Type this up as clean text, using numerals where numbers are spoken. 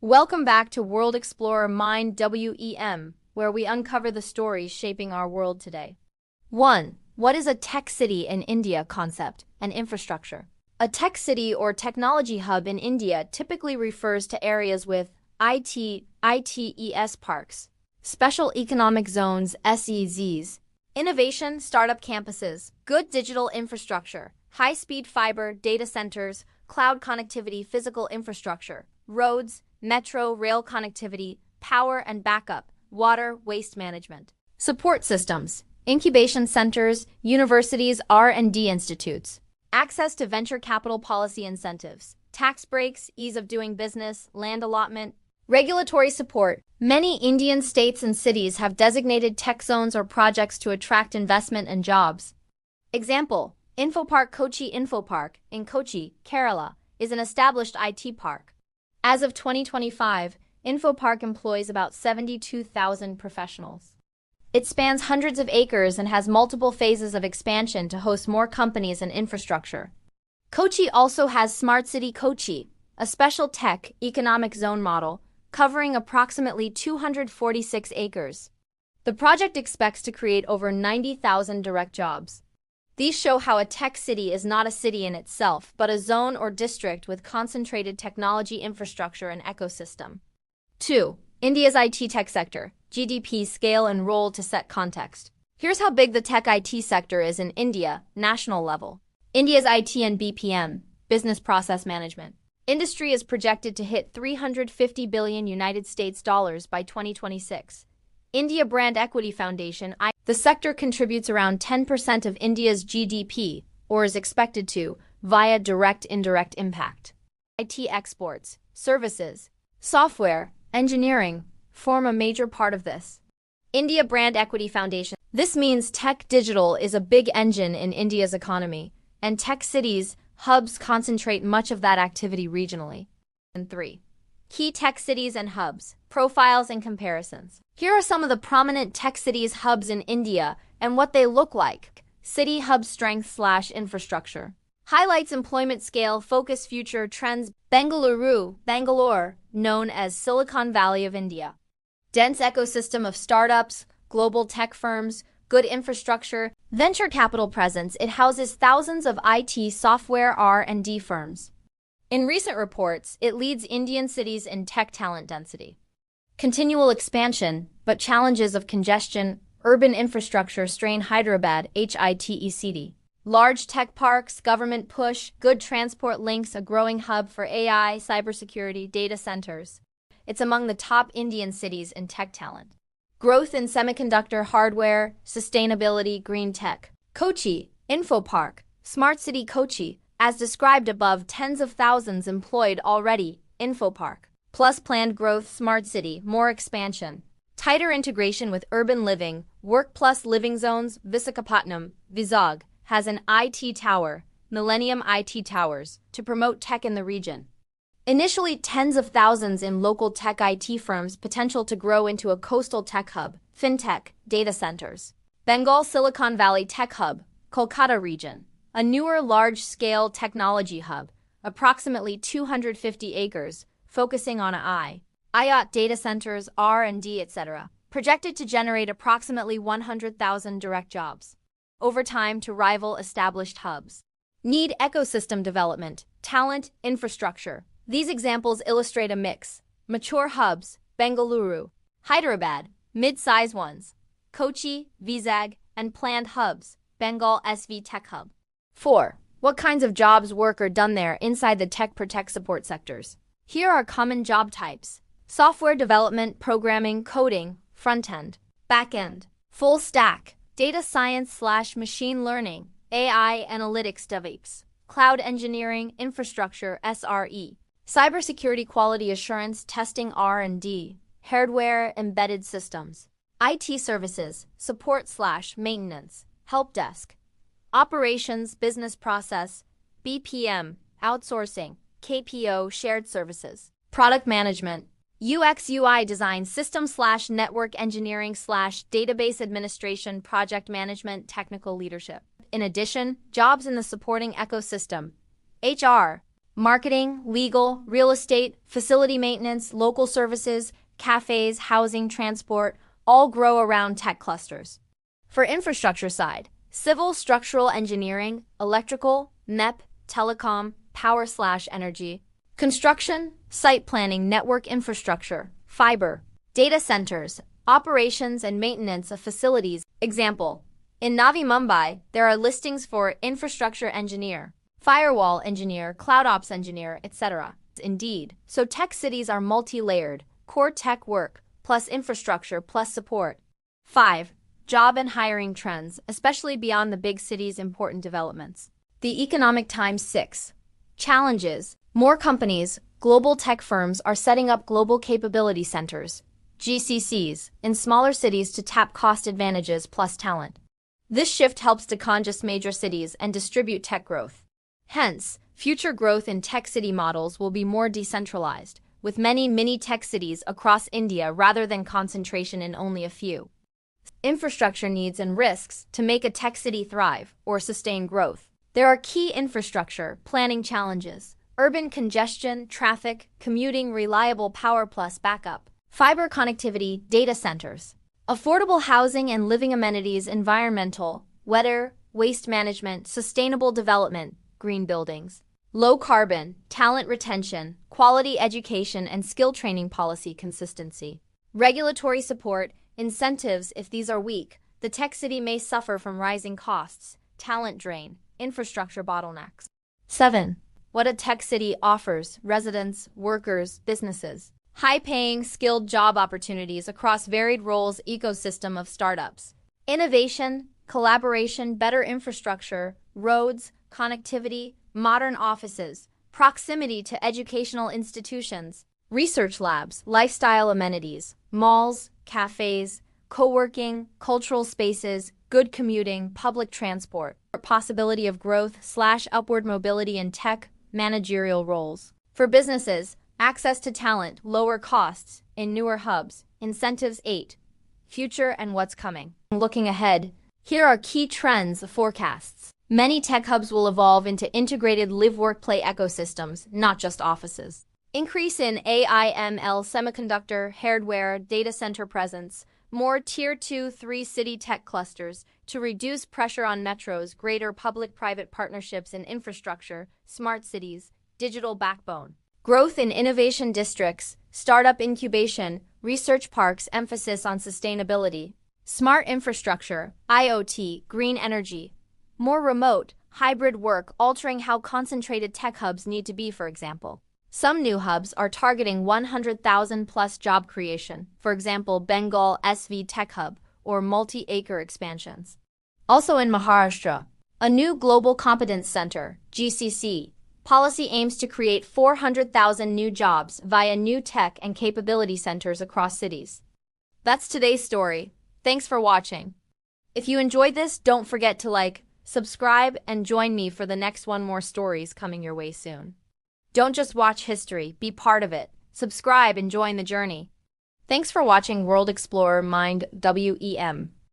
Welcome back to World Explorer Mind WEM, where we uncover the stories shaping our world today. 1. What is a tech city in India concept and infrastructure? A tech city or technology hub in India typically refers to areas with ITES parks, special economic zones SEZs, innovation startup campuses, good digital infrastructure, high-speed fiber data centers, cloud connectivity, physical infrastructure, roads, metro, rail connectivity, power and backup, water, waste management. Support systems, incubation centers, universities, R&D institutes. Access to venture capital policy incentives, tax breaks, ease of doing business, land allotment. Regulatory support. Many Indian states and cities have designated tech zones or projects to attract investment and jobs. Example, Infopark Kochi Infopark in Kochi, Kerala, is an established IT park. As of 2025, Infopark employs about 72,000 professionals. It spans hundreds of acres and has multiple phases of expansion to host more companies and infrastructure. Kochi also has Smart City Kochi, a special tech economic zone model covering approximately 246 acres. The project expects to create over 90,000 direct jobs. These show how a tech city is not a city in itself, but a zone or district with concentrated technology infrastructure and ecosystem. 2. India's IT tech sector, GDP scale and role to set context. Here's how big the tech IT sector is in India, national level. India's IT and BPM, business process management. Industry is projected to hit $350 billion United States dollars by 2026. India Brand Equity Foundation, the sector contributes around 10% of India's GDP, or is expected to, via direct-indirect impact. IT exports, services, software, engineering form a major part of this. India Brand Equity Foundation. This means tech digital is a big engine in India's economy, and tech cities, hubs concentrate much of that activity regionally. And 3. Key tech cities and hubs, profiles and comparisons. Here are some of the prominent tech cities hubs in India and what they look like. City hub strength/infrastructure. Highlights employment scale, focus future trends. Bengaluru, Bangalore, known as Silicon Valley of India. Dense ecosystem of startups, global tech firms, good infrastructure, venture capital presence. It houses thousands of IT software R&D firms. In recent reports, it leads Indian cities in tech talent density. Continual expansion, but challenges of congestion, urban infrastructure strain Hyderabad, HITEC City. Large tech parks, government push, good transport links, a growing hub for AI, cybersecurity, data centers. It's among the top Indian cities in tech talent. Growth in semiconductor hardware, sustainability, green tech. Kochi, Infopark, Smart City Kochi, as described above, tens of thousands employed already, Infopark. Plus planned growth, Smart City, more expansion. Tighter integration with urban living, work plus living zones. Visakhapatnam, Vizag, has an IT tower, Millennium IT Towers, to promote tech in the region. Initially tens of thousands in local tech IT firms, potential to grow into a coastal tech hub, fintech, data centers. Bengal Silicon Valley Tech Hub, Kolkata region, a newer large-scale technology hub, approximately 250 acres, focusing on IoT data centers, R&D, etc., projected to generate approximately 100,000 direct jobs. Over time to rival established hubs. Need ecosystem development, talent, infrastructure. These examples illustrate a mix. Mature hubs, Bengaluru, Hyderabad, mid-size ones, Kochi, Vizag, and planned hubs, Bengal SV Tech Hub. 4. What kinds of jobs work are done there inside the tech support sectors? Here are common job types. Software development, programming, coding, front-end, back-end, full stack, data science/machine learning, AI analytics DevOps, cloud engineering, infrastructure SRE, cybersecurity quality assurance testing R&D, hardware embedded systems, IT services, support/maintenance, help desk, operations, business process, BPM, outsourcing, KPO, shared services, product management, UX/UI design, system/network engineering/database administration, project management, technical leadership. In addition, jobs in the supporting ecosystem, HR, Marketing, legal, real estate, facility maintenance, local services, cafes, housing, transport, all grow around tech clusters. For infrastructure side, civil structural engineering, electrical, MEP, telecom, power/energy, construction, site planning, network infrastructure, fiber, data centers, operations and maintenance of facilities. Example, in Navi Mumbai, there are listings for infrastructure engineer, firewall engineer, cloud ops engineer, etc. Indeed, so tech cities are multi-layered, core tech work, plus infrastructure, plus support. 5. Job and hiring trends, especially beyond the big cities' important developments. The Economic Times 6. Challenges. More companies, global tech firms are setting up global capability centers, GCCs, in smaller cities to tap cost advantages plus talent. This shift helps decongest major cities and distribute tech growth. Hence, future growth in tech city models will be more decentralized, with many mini-tech cities across India rather than concentration in only a few. Infrastructure needs and risks to make a tech city thrive or sustain growth. There are key infrastructure planning challenges: urban congestion, traffic, commuting, reliable power plus backup, fiber connectivity, data centers, affordable housing and living amenities, environmental, weather, waste management, sustainable development, green buildings, low carbon, talent retention, quality education and skill training policy consistency, regulatory support, incentives. If these are weak, the tech city may suffer from rising costs, talent drain, infrastructure bottlenecks. 7. What a tech city offers residents, workers, businesses. High-paying, skilled job opportunities across varied roles, ecosystem of startups. Innovation, collaboration, better infrastructure, roads, connectivity, modern offices, proximity to educational institutions, research labs, lifestyle amenities, malls, cafes, co-working, cultural spaces, good commuting, public transport, possibility of growth/upward mobility in tech, managerial roles. For businesses, access to talent, lower costs in newer hubs, incentives. 8. Future and what's coming. Looking ahead, here are key trends forecasts. Many tech hubs will evolve into integrated live-work-play ecosystems, not just offices. Increase in AI/ML, semiconductor, hardware, data center presence, more Tier 2-3 city tech clusters to reduce pressure on metros, greater public-private partnerships in infrastructure, smart cities, digital backbone. Growth in innovation districts, startup incubation, research parks, emphasis on sustainability, smart infrastructure, IoT, green energy. More remote, hybrid work altering how concentrated tech hubs need to be, for example. Some new hubs are targeting 100,000 plus job creation, for example, Bengal SV Tech Hub or multi-acre expansions. Also in Maharashtra, a new Global Competence Center, GCC, policy aims to create 400,000 new jobs via new tech and capability centers across cities. That's today's story. Thanks for watching. If you enjoyed this, don't forget to like, subscribe, and join me for the next one more stories coming your way soon. Don't just watch history, be part of it. Subscribe and join the journey. Thanks for watching World Explorer Mind WEM.